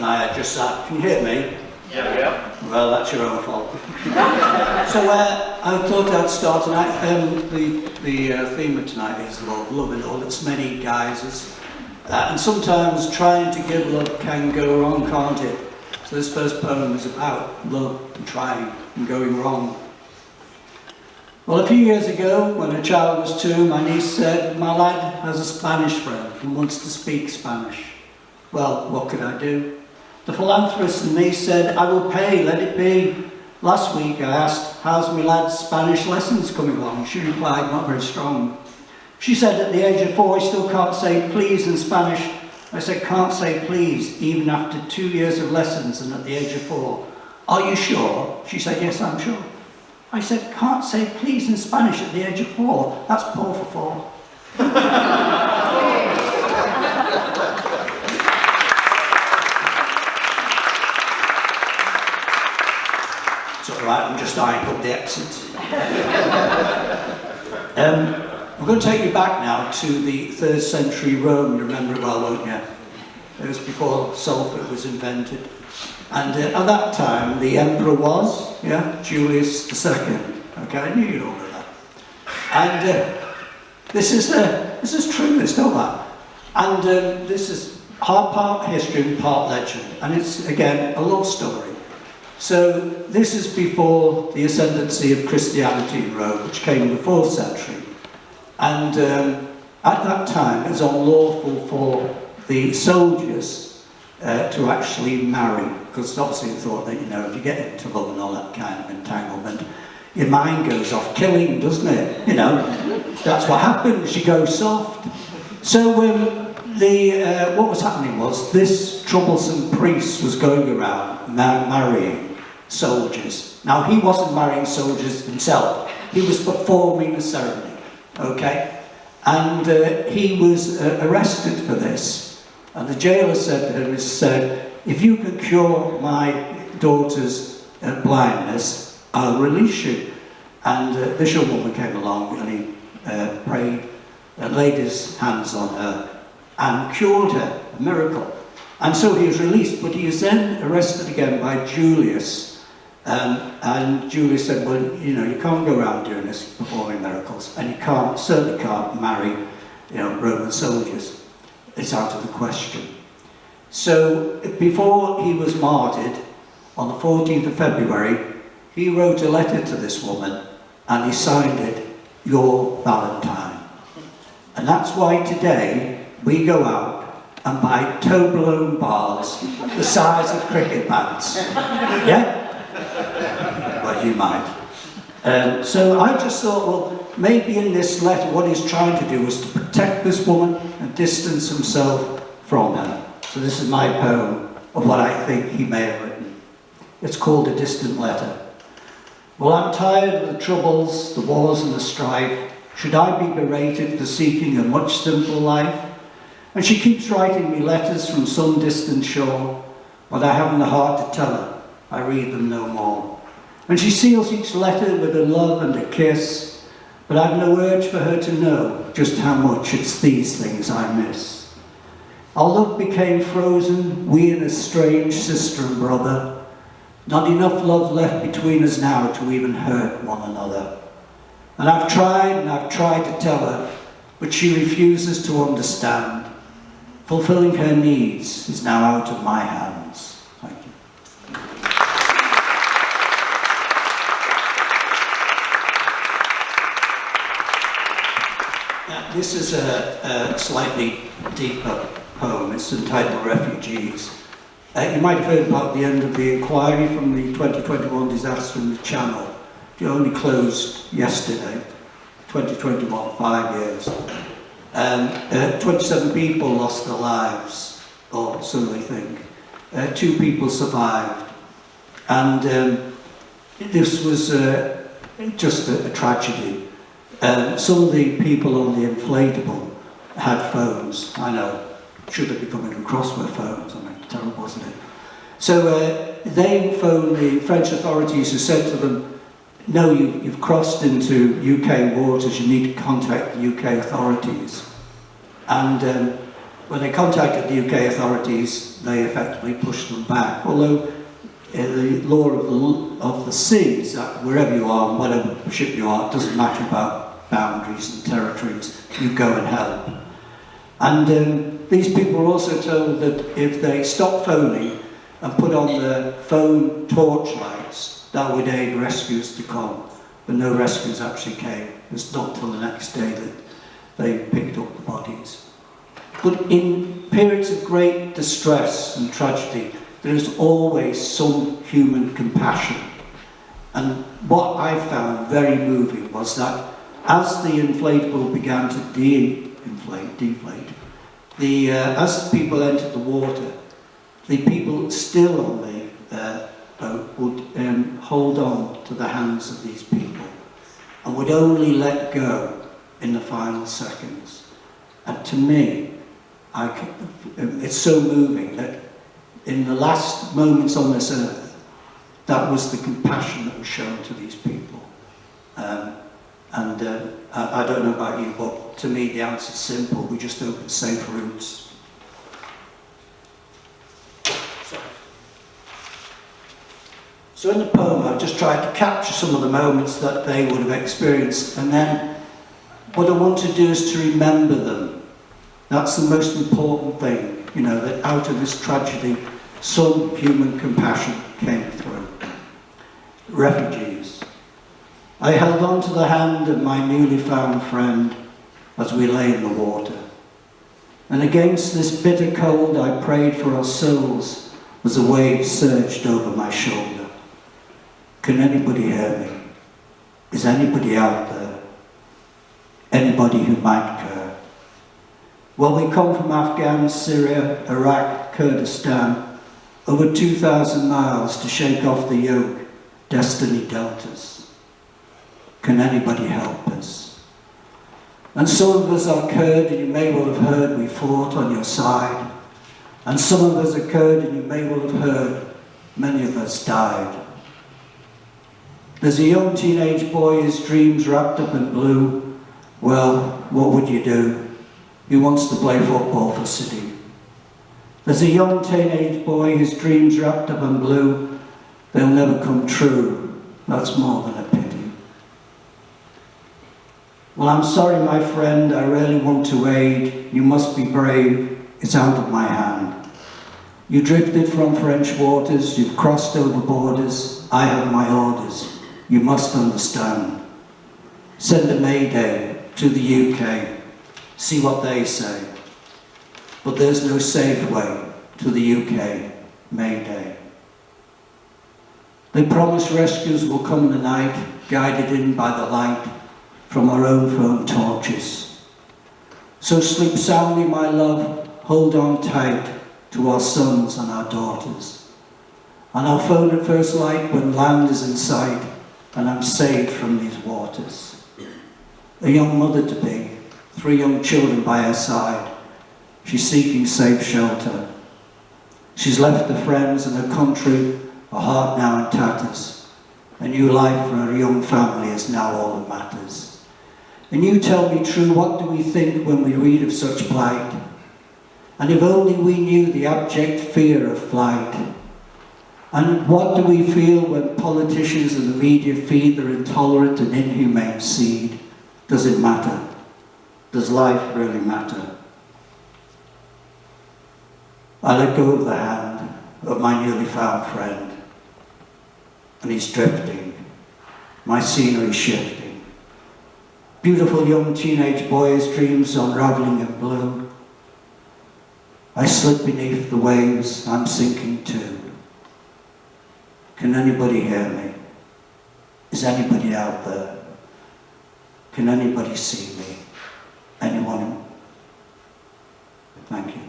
I had just sat. Can you hear me? Yeah. Well, that's your own fault. So I thought I'd start tonight. The theme of tonight is love, love in all its many guises. And sometimes trying to give love can go wrong, can't it? So this first poem is about love and trying and going wrong. Well, a few years ago, when a child was 2, my niece said, "My lad has a Spanish friend and wants to speak Spanish." Well, what could I do? The philanthropist in me said, "I will pay, let it be." Last week I asked, "How's my lad's Spanish lessons coming along?" She replied, "Not very strong." She said, "At the age of 4, he still can't say please in Spanish." I said, "Can't say please, even after 2 years of lessons and at the age of 4. Are you sure?" She said, "Yes, I'm sure." I said, "Can't say please in Spanish at the age of 4. That's poor for 4. It's all right, I'm just eyeing up the exits. I'm going to take you back now to the 3rd century Rome. You remember it well, won't you? It was before Salford was invented. And at that time, the emperor was, Julius II. Okay, I knew you'd all know that. And this is true, this, don't that? And this is part history and part legend. And it's, again, a love story. So this is before the ascendancy of Christianity in Rome, which came in the 4th century. And at that time, it was unlawful for the soldiers to actually marry, because obviously they thought that, if you get into love and all that kind of entanglement, your mind goes off killing, doesn't it? That's what happens, you go soft. So what was happening was, this troublesome priest was going around marrying soldiers. Now, he wasn't marrying soldiers himself, he was performing the ceremony, okay? And he was arrested for this. And the jailer said to him, "If you can cure my daughter's blindness, I'll release you." And this young woman came along and he prayed, laid his hands on her and cured her, a miracle. And so he was released, but he was then arrested again by Julius. And Julius said, "Well, you can't go around doing this, performing miracles, and you certainly can't marry, Roman soldiers. It's out of the question." So before he was martyred, on the 14th of February, he wrote a letter to this woman, and he signed it, "Your Valentine." And that's why today we go out and buy Toblerone bars the size of cricket bats. Yeah? Well, you might. So I just thought, well, maybe in this letter what he's trying to do is to protect this woman and distance himself from her. So this is my poem of what I think he may have written. It's called A Distant Letter. "Well, I'm tired of the troubles, the wars and the strife. Should I be berated for seeking a much simpler life? And she keeps writing me letters from some distant shore, but I haven't the heart to tell her. I read them no more. And she seals each letter with a love and a kiss, but I've no urge for her to know just how much it's these things I miss. Our love became frozen, we an estranged sister and brother. Not enough love left between us now to even hurt one another. And I've tried to tell her, but she refuses to understand. Fulfilling her needs is now out of my hands." Thank you. Now, this is a slightly deeper poem. It's entitled Refugees. You might have heard about the end of the inquiry from the 2021 disaster in the Channel. It only closed yesterday, 2021, 5 years. 27 people lost their lives, or so they think. 2 people survived. And this was just a tragedy. Some of the people on the inflatable had phones. I know, should they be coming across with phones? I mean, terrible, wasn't it? So they phoned the French authorities, who said to them, "No, you've crossed into UK waters, you need to contact the UK authorities." And When they contacted the UK authorities, they effectively pushed them back. Although the law of the sea is that wherever you are, whatever ship you are, it doesn't matter about boundaries and territories, you go and help. And these people were also told that if they stopped phoning and put on the phone torchlights, that would aid rescues to come. But no rescues actually came. It was not till the next day that they picked up the bodies. But in periods of great distress and tragedy, there is always some human compassion. And what I found very moving was that as the inflatable began to deflate, as people entered the water, the people still on the boat would hold on to the hands of these people and would only let go in the final seconds. And to me, it's so moving that in the last moments on this earth, that was the compassion that was shown to these people. I don't know about you, but to me the answer's simple. We just open safe routes. So in the poem, I've just tried to capture some of the moments that they would have experienced, and then what I want to do is to remember them. That's the most important thing, you know, that out of this tragedy, some human compassion came through. Refugees. I held on to the hand of my newly found friend as we lay in the water. And against this bitter cold, I prayed for our souls as the waves surged over my shoulder. Can anybody hear me? Is anybody out there? Anybody who might care? Well, we come from Afghan, Syria, Iraq, Kurdistan, over 2,000 miles to shake off the yoke destiny dealt us. Can anybody help us? And some of us are Kurd, and you may well have heard we fought on your side. And some of us are Kurd, and you may well have heard many of us died. There's a young teenage boy, his dreams wrapped up in blue. Well, what would you do? He wants to play football for City. There's a young teenage boy, his dreams wrapped up in blue. They'll never come true. That's more than a pity. Well, I'm sorry, my friend, I really want to aid. You must be brave. It's out of my hand. You drifted from French waters. You've crossed over borders. I have my orders. You must understand. Send a mayday to the UK. See what they say. But there's no safe way to the UK mayday. They promise rescues will come in the night, guided in by the light from our own phone torches. So sleep soundly, my love, hold on tight to our sons and our daughters. And I'll phone at first light when land is in sight and I'm saved from these waters. A young mother to be, 3 young children by her side. She's seeking safe shelter. She's left her friends and her country, her heart now in tatters. A new life for her young family is now all that matters. And you tell me true, what do we think when we read of such plight? And if only we knew the abject fear of flight. And what do we feel when politicians and the media feed their intolerant and inhumane seed? Does it matter? Does life really matter? I let go of the hand of my newly found friend, and he's drifting, my scenery shifting. Beautiful young teenage boy's dreams unraveling in blue. I slip beneath the waves, I'm sinking too. Can anybody hear me? Is anybody out there? Can anybody see me? Anyone? Thank you.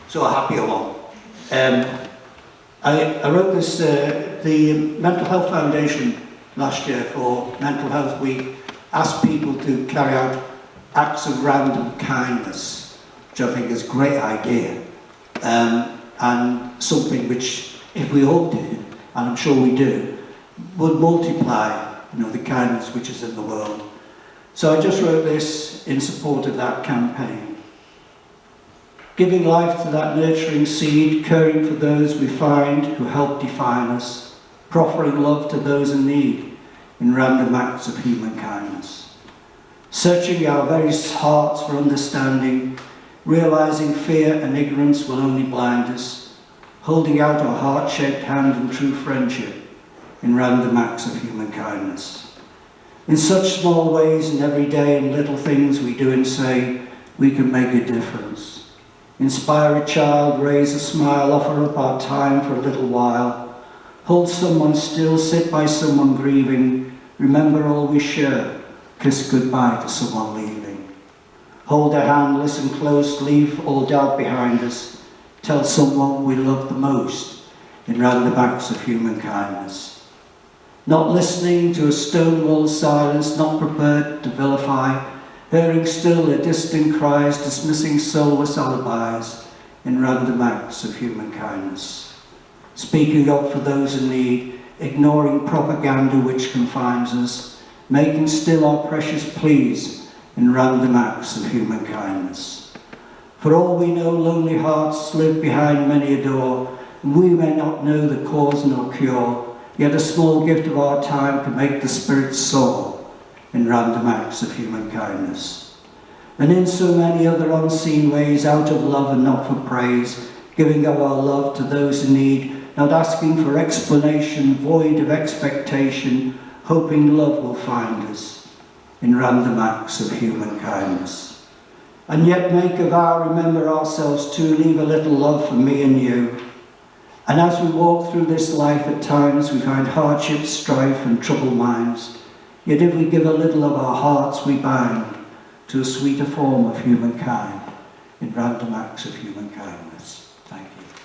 So a happier one. I wrote this, the Mental Health Foundation last year for Mental Health Week asked people to carry out acts of random kindness, which I think is a great idea. And and something which, if we all did, and I'm sure we do, would multiply, the kindness which is in the world. So I just wrote this in support of that campaign. Giving life to that nurturing seed, caring for those we find who help define us, proffering love to those in need in random acts of human kindness. Searching our very hearts for understanding, realizing fear and ignorance will only blind us, holding out our heart-shaped hand in true friendship in random acts of human kindness. In such small ways and every day and little things we do and say, we can make a difference. Inspire a child, raise a smile, offer up our time for a little while. Hold someone still, sit by someone grieving, remember all we share, kiss goodbye to someone leaving. Hold a hand, listen close, leave all doubt behind us. Tell someone we love the most in random acts of human kindness. Not listening to a stonewall silence, not prepared to vilify, hearing still their distant cries, dismissing soulless alibis in random acts of human kindness. Speaking up for those in need, ignoring propaganda which confines us, making still our precious pleas in random acts of human kindness. For all we know, lonely hearts live behind many a door, and we may not know the cause nor cure, yet a small gift of our time can make the spirit soar in random acts of human kindness. And in so many other unseen ways, out of love and not for praise, giving of our love to those in need, not asking for explanation, void of expectation, hoping love will find us in random acts of human kindness. And yet make a vow, remember ourselves too, leave a little love for me and you. And as we walk through this life at times, we find hardship, strife and troubled minds. Yet if we give a little of our hearts, we bind to a sweeter form of humankind in random acts of human kindness. Thank you.